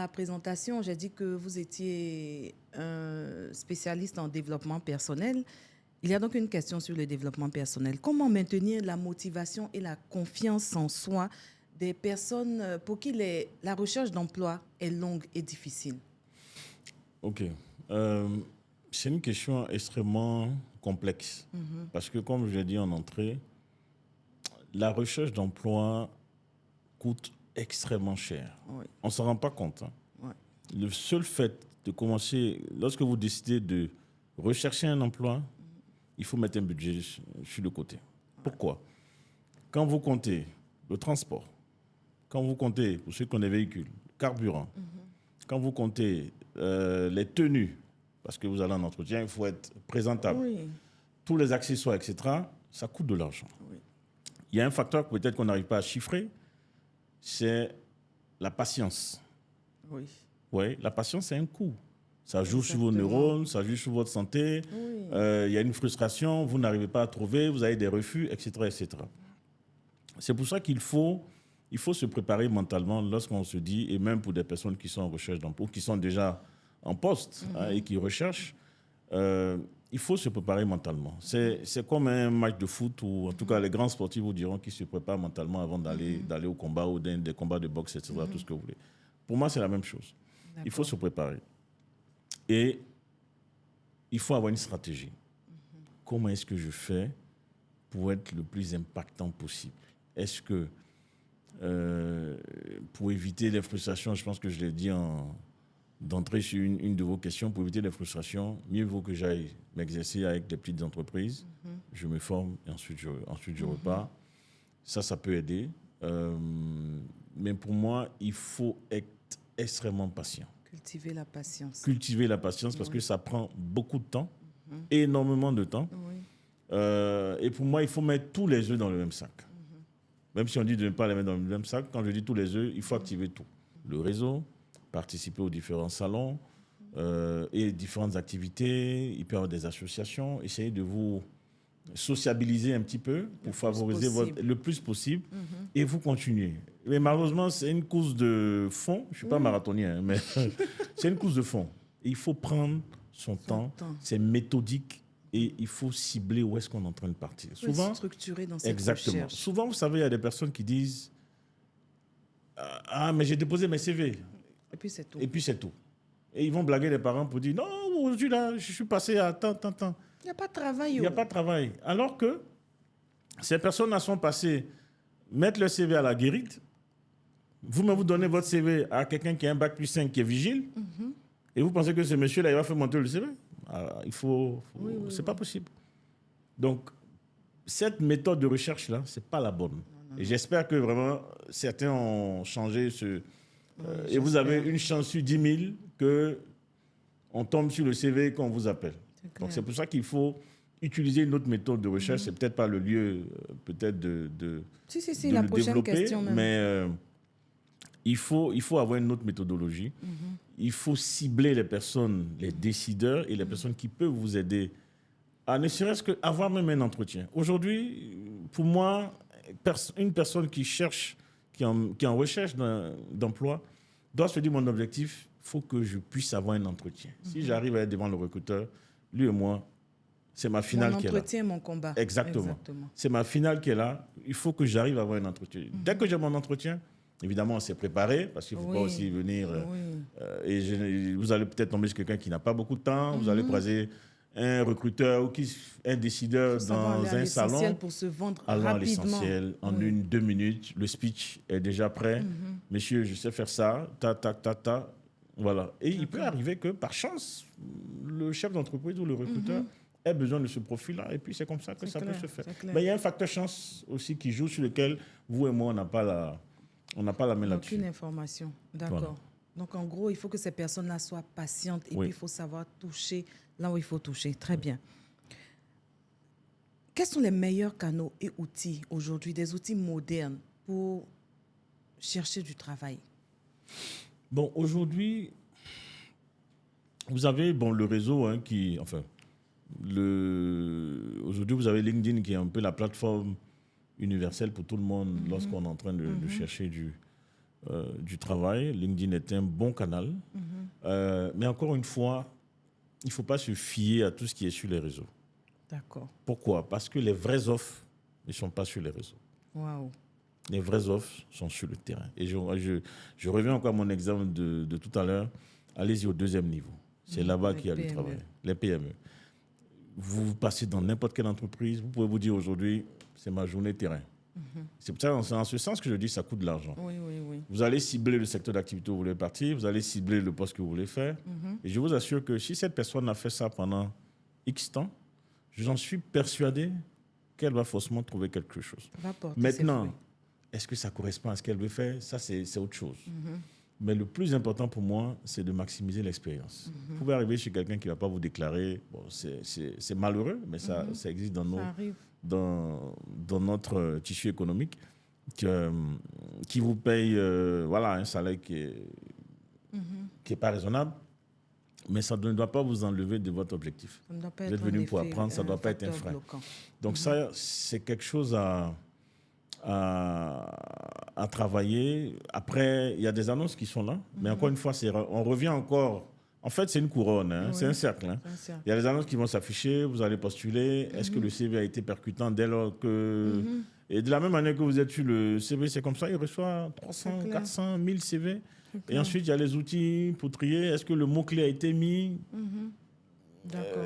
la présentation, j'ai dit que vous étiez un spécialiste en développement personnel. Il y a donc une question sur le développement personnel. Comment maintenir la motivation et la confiance en soi des personnes pour qui la recherche d'emploi est longue et difficile? OK. C'est une question extrêmement complexe. Parce que, comme je l'ai dit en entrée, la recherche d'emploi coûte extrêmement cher. Oui. On ne s'en rend pas compte. Ouais. Le seul fait de commencer, lorsque vous décidez de rechercher un emploi, il faut mettre un budget sur le côté. Pourquoi? Quand vous comptez le transport, quand vous comptez, pour ceux qui ont des véhicules, carburant, quand vous comptez les tenues, parce que vous allez en entretien, il faut être présentable, Oui. tous les accessoires, etc., ça coûte de l'argent. Oui. Il y a un facteur que peut-être qu'on n'arrive pas à chiffrer, c'est la patience. Oui. Oui, la patience, c'est un coût. Ça joue sur vos Exactement. neurones, ça joue sur votre santé. Oui. Il y a une frustration, vous n'arrivez pas à trouver, vous avez des refus, etc., etc. C'est pour ça qu'il faut se préparer mentalement lorsqu'on se dit, et même pour des personnes qui sont en recherche d'emploi, qui sont déjà en poste et qui recherchent, il faut se préparer mentalement. C'est comme un match de foot, ou en tout cas les grands sportifs vous diront qu'ils se préparent mentalement avant d'aller au combat ou des combats de boxe, etc., tout ce que vous voulez. Pour moi, c'est la même chose. Il faut se préparer. Et il faut avoir une stratégie. Comment est-ce que je fais pour être le plus impactant possible? Est-ce que, pour éviter les frustrations, je pense que je l'ai dit d'entrer sur une de vos questions, pour éviter les frustrations, mieux vaut que j'aille m'exercer avec des petites entreprises, je me forme et ensuite je repars. Ça peut aider. Mais pour moi, il faut être extrêmement patient. Cultiver la patience. Cultiver la patience parce que ça prend beaucoup de temps, énormément de temps. Oui. Et pour moi, il faut mettre tous les œufs dans le même sac. Même si on dit de ne pas les mettre dans le même sac, quand je dis tous les œufs, il faut activer tout. Le réseau, participer aux différents salons et différentes activités. Il peut y avoir des associations. Essayez de vous sociabiliser un petit peu pour favoriser le plus possible et vous continuez. Mais malheureusement, c'est une course de fond. Je ne suis pas marathonien, mais c'est une course de fond. Et il faut prendre son temps. C'est méthodique et il faut cibler où est-ce qu'on est en train de partir. Souvent, structuré dans cette exactement. recherche. Souvent, vous savez, il y a des personnes qui disent « Ah, mais j'ai déposé mes CV. » Et puis c'est tout. Et puis c'est tout. Et ils vont blaguer les parents pour dire « Non, aujourd'hui, là, je suis passé à tant. » Il n'y a pas de travail. Il n'y a pas de travail. Alors que ces personnes-là sont passées mettre leur CV à la guérite. Vous-même, vous donnez votre CV à quelqu'un qui a un bac plus 5 qui est vigile. Et vous pensez que ce monsieur-là, il va faire monter le CV. C'est pas possible. Donc, cette méthode de recherche-là, ce n'est pas la bonne. Et j'espère que vraiment, certains ont changé et vous avez une chance sur 10 000 qu'on tombe sur le CV et qu'on vous appelle. Donc, c'est pour ça qu'il faut utiliser une autre méthode de recherche. C'est peut-être pas le lieu, peut-être de la le prochaine développer, question même. mais il faut avoir une autre méthodologie. Il faut cibler les personnes, les décideurs et les personnes qui peuvent vous aider à ne serait-ce qu'avoir même un entretien. Aujourd'hui, pour moi, une personne qui cherche, qui est en recherche d'emploi, doit se dire mon objectif, il faut que je puisse avoir un entretien. Si j'arrive à être devant le recruteur, lui et moi, c'est ma finale qui est là. Mon entretien, mon combat. Exactement. C'est ma finale qui est là. Il faut que j'arrive à avoir un entretien. Dès que j'ai mon entretien, évidemment, on s'est préparé parce qu'il ne faut pas aussi venir. Et vous allez peut-être tomber sur quelqu'un qui n'a pas beaucoup de temps. Vous allez croiser un recruteur ou un décideur dans un salon. Pour se vendre rapidement. rapidement. L'essentiel, en 1-2 minutes, le speech est déjà prêt. Monsieur, je sais faire ça. Ta. Voilà. Et il peut arriver que, par chance, le chef d'entreprise ou le recruteur ait besoin de ce profil-là. Et puis, c'est comme ça que ça peut se faire. Mais il y a un facteur chance aussi qui joue sur lequel vous et moi, on n'a pas la main là-dessus. Aucune information. D'accord. Voilà. Donc, en gros, il faut que ces personnes-là soient patientes et puis il faut savoir toucher là où il faut toucher. Très bien. Quels sont les meilleurs canaux et outils aujourd'hui, des outils modernes pour chercher du travail? Bon, aujourd'hui, vous avez le réseau aujourd'hui, vous avez LinkedIn qui est un peu la plateforme universelle pour tout le monde lorsqu'on est en train de chercher du travail. LinkedIn est un bon canal. Mais encore une fois, il ne faut pas se fier à tout ce qui est sur les réseaux. D'accord. Pourquoi? Parce que les vraies offres ne sont pas sur les réseaux. Waouh. Les vraies offres sont sur le terrain. Et je reviens encore à mon exemple de tout à l'heure. Allez-y au deuxième niveau. C'est là-bas qu'il y a du travail. Les PME. Vous passez dans n'importe quelle entreprise, vous pouvez vous dire aujourd'hui, c'est ma journée terrain. C'est en ce sens que je dis que ça coûte de l'argent. Oui, oui, oui. Vous allez cibler le secteur d'activité où vous voulez partir, vous allez cibler le poste que vous voulez faire. Et je vous assure que si cette personne a fait ça pendant X temps, j'en suis persuadé qu'elle va forcément trouver quelque chose. Maintenant, est-ce que ça correspond à ce qu'elle veut faire? Ça, c'est autre chose. Mais le plus important pour moi, c'est de maximiser l'expérience. Vous pouvez arriver chez quelqu'un qui ne va pas vous déclarer. Bon, c'est malheureux, mais ça existe dans notre tissu économique, qui vous paye un salaire qui n'est pas raisonnable. Mais ça ne doit pas vous enlever de votre objectif. Vous êtes venu pour apprendre, ça ne doit pas être un frein. Donc ça, c'est quelque chose à travailler. Après, il y a des annonces qui sont là. Mais encore une fois, on revient encore. En fait, c'est une couronne, oui. C'est un cercle. Il y a des annonces qui vont s'afficher, vous allez postuler. Est-ce que le CV a été percutant dès lors que... Et de la même manière que vous êtes sur le CV, c'est comme ça, il reçoit 300, 400, 1000 CV. Et ensuite, il y a les outils pour trier. Est-ce que le mot-clé a été mis? D'accord.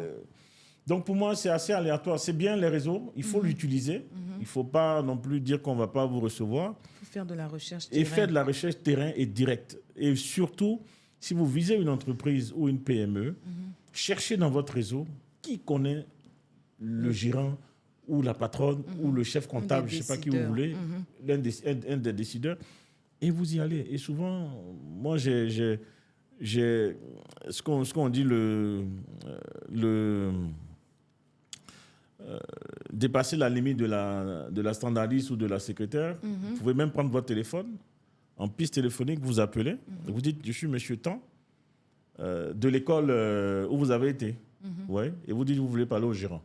Donc, pour moi, c'est assez aléatoire. C'est bien les réseaux, il faut l'utiliser. Il ne faut pas non plus dire qu'on ne va pas vous recevoir. Il faut faire de la recherche terrain. Et faire de la recherche terrain et directe. Et surtout, si vous visez une entreprise ou une PME, cherchez dans votre réseau qui connaît le gérant ou la patronne ou le chef comptable, je ne sais pas qui vous voulez, un des décideurs, et vous y allez. Et souvent, moi, j'ai ce qu'on dit dépasser la limite de la standardiste ou de la secrétaire. Vous pouvez même prendre votre téléphone, en piste téléphonique, vous appelez, vous dites, je suis monsieur Tan, de l'école où vous avez été. Ouais, et vous dites, vous voulez parler au gérant.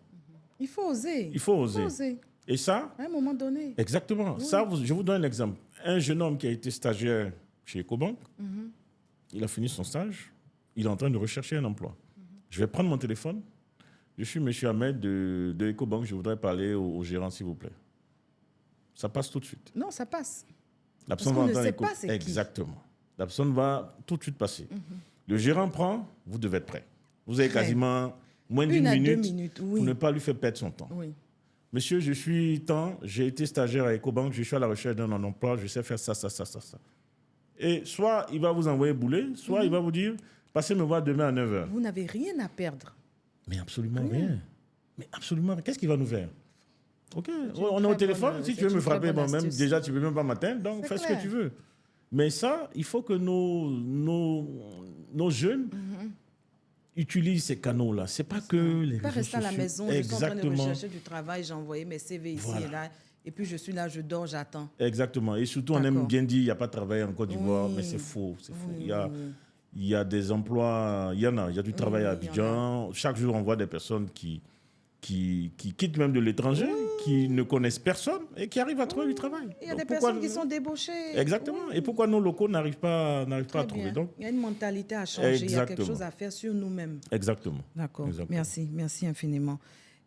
Il faut oser. Il faut oser. Et ça, à un moment donné. Exactement. Oui. Ça, je vous donne un exemple. Un jeune homme qui a été stagiaire chez Ecobank, il a fini son stage, il est en train de rechercher un emploi. Je vais prendre mon téléphone. Je suis monsieur Ahmed de Ecobank, je voudrais parler au gérant, s'il vous plaît. Ça passe tout de suite. Non, ça passe. La personne Parce qu'on ne sait pas c'est qui. Exactement. La personne va tout de suite passer. Le gérant prend, vous devez être prêt. Vous avez quasiment moins d'une minute pour ne pas lui faire perdre son temps. Oui. Monsieur, je suis j'ai été stagiaire à Ecobank, je suis à la recherche d'un emploi, je sais faire ça. Et soit il va vous envoyer bouler, soit il va vous dire, passez me voir demain à 9h. Vous n'avez rien à perdre. Mais absolument rien. Mais absolument rien. Qu'est-ce qu'il va nous faire? Ok, on est au téléphone. Si tu veux me frapper, même déjà, tu ne peux même pas m'atteindre, donc fais ce que tu veux. Mais ça, il faut que nos jeunes utilisent ces canaux-là. Ce n'est pas que les réseaux sociaux. Pas rester à la maison, je suis en train de rechercher du travail, j'ai envoyé mes CV ici et là, et puis je suis là, je dors, j'attends. Exactement. Et surtout, on aime bien dire qu'il n'y a pas de travail en Côte d'Ivoire, mais c'est faux. C'est faux. Il y a des emplois, il y a du travail à Abidjan. Chaque jour, on voit des personnes qui quittent même de l'étranger, qui ne connaissent personne et qui arrivent à trouver du travail. Il y a des personnes qui sont débauchées. Exactement. Et pourquoi nos locaux n'arrivent pas à trouver? Donc, il y a une mentalité à changer, il y a quelque chose à faire sur nous-mêmes. Exactement. D'accord. Merci infiniment.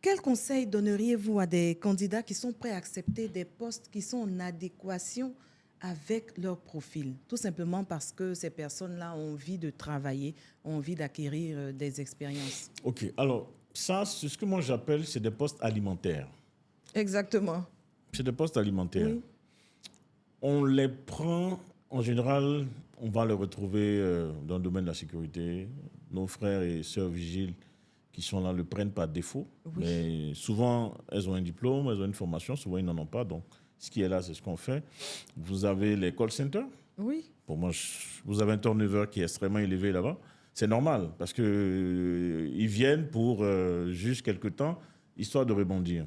Quel conseil donneriez-vous à des candidats qui sont prêts à accepter des postes qui sont en adéquation avec leur profil, tout simplement parce que ces personnes-là ont envie de travailler, ont envie d'acquérir des expériences? OK. Alors, ça, c'est ce que moi j'appelle, c'est des postes alimentaires. Exactement. C'est des postes alimentaires. Oui. On les prend, en général, on va les retrouver dans le domaine de la sécurité. Nos frères et sœurs vigiles qui sont là le prennent par défaut. Oui. Mais souvent, elles ont un diplôme, elles ont une formation, souvent ils n'en ont pas. Donc, ce qui est là, c'est ce qu'on fait. Vous avez les call centers. Oui. Pour moi, vous avez un turnover qui est extrêmement élevé là-bas. C'est normal, parce qu'ils viennent pour juste quelques temps, histoire de rebondir.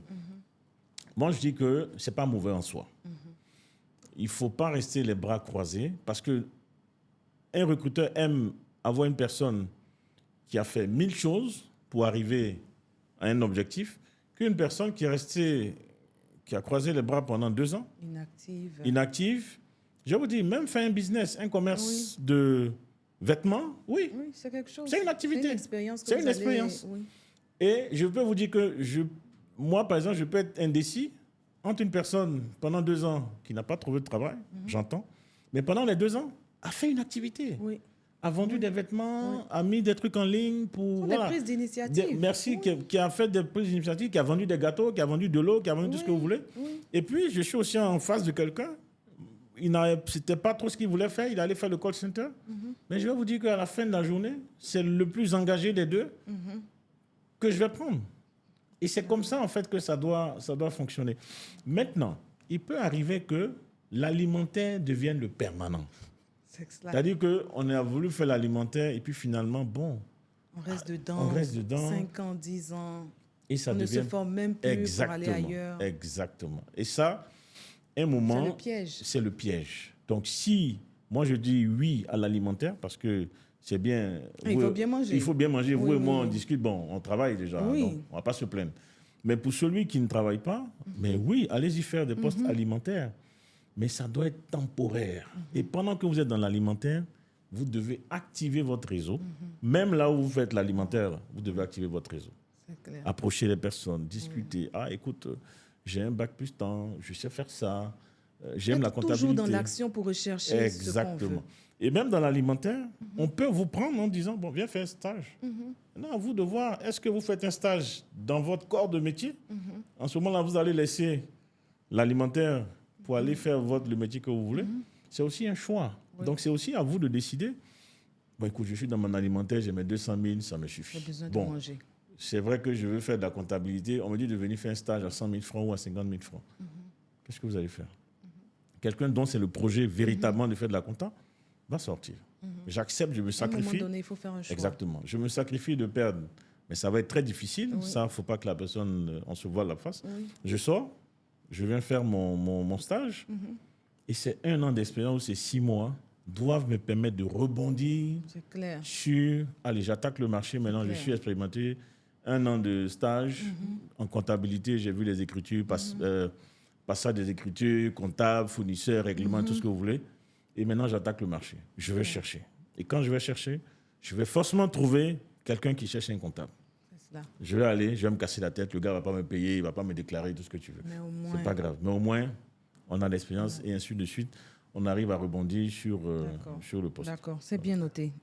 Moi, je dis que ce n'est pas mauvais en soi. Il ne faut pas rester les bras croisés, parce qu'un recruteur aime avoir une personne qui a fait 1000 choses pour arriver à un objectif, qu'une personne qui est restée, qui a croisé les bras pendant 2 ans, inactive, Je vous dis, même faire un business, un commerce de vêtements, oui. Oui, c'est quelque chose. C'est une activité. C'est une expérience. C'est une expérience. Oui. Et je peux vous dire que moi, par exemple, je peux être indécis entre une personne pendant 2 ans qui n'a pas trouvé de travail, j'entends, mais pendant les 2 ans, a fait une activité. Oui. A vendu des vêtements, a mis des trucs en ligne pour... Des prises d'initiative. Merci, qui a fait des prises d'initiative, qui a vendu des gâteaux, qui a vendu de l'eau, qui a vendu tout ce que vous voulez. Oui. Et puis, je suis aussi en face de quelqu'un, c'était pas trop ce qu'il voulait faire, il allait faire le call center. Mais je vais vous dire qu'à la fin de la journée, c'est le plus engagé des deux que je vais prendre. Et c'est comme ça, en fait, que ça doit fonctionner. Maintenant, il peut arriver que l'alimentaire devienne le permanent. C'est-à-dire qu'on a voulu faire l'alimentaire et puis finalement, bon... On reste dedans. 5 ans, 10 ans. Et ça on ne se forme même plus pour aller ailleurs. Exactement. Et ça, un moment... C'est le piège. C'est le piège. Donc, si moi je dis oui à l'alimentaire, parce que c'est bien... Il faut bien manger. Il faut bien manger. Vous Oui, et moi, oui. on discute. Bon, on travaille déjà, Oui. donc on ne va pas se plaindre. Mais pour celui qui ne travaille pas, mais oui, allez-y faire des postes alimentaires. Mais ça doit être temporaire. Et pendant que vous êtes dans l'alimentaire, vous devez activer votre réseau. Même là où vous faites l'alimentaire, vous devez activer votre réseau. C'est clair. Approcher les personnes, discuter. Ah, écoute, j'ai un bac plus temps, je sais faire ça, j'aime la comptabilité. Toujours dans l'action pour rechercher Exactement. ce qu'on veut. Et même dans l'alimentaire, on peut vous prendre en disant, bon, viens faire un stage. Maintenant, à vous de voir, est-ce que vous faites un stage dans votre corps de métier? En ce moment-là, vous allez laisser l'alimentaire pour aller faire le métier que vous voulez. C'est aussi un choix. Oui. Donc, c'est aussi à vous de décider. Bon, écoute, je suis dans mon alimentaire, j'ai mes 200 000, ça me suffit. J'ai besoin de Bon, manger. c'est vrai que je veux faire de la comptabilité. On me dit de venir faire un stage à 100 000 francs ou à 50 000 francs. Qu'est-ce que vous allez faire? Quelqu'un dont c'est le projet véritablement de faire de la compta va sortir. J'accepte, je me À un sacrifie. moment donné, il faut faire un choix. Exactement. Je me sacrifie de perdre. Mais ça va être très difficile. Oui. Ça, il ne faut pas que la personne, on se voile la face. Oui. Je sors, je viens faire mon stage. Et c'est 1 an d'expérience, c'est 6 mois, doivent me permettre de rebondir C'est clair. sur... Allez, j'attaque le marché maintenant, je clair. suis expérimenté. 1 an de stage en comptabilité, j'ai vu les écritures, passage des écritures, comptable, fournisseur, règlement, tout ce que vous voulez. Et maintenant, j'attaque le marché. Je vais chercher. Et quand je vais chercher, je vais forcément trouver quelqu'un qui cherche un comptable. C'est cela. Je vais aller, je vais me casser la tête, le gars ne va pas me payer, il ne va pas me déclarer tout ce que tu veux. Mais au moins... C'est pas grave. Mais au moins, on a l'expérience et ainsi de suite. On arrive à rebondir sur le poste. D'accord, c'est bien noté.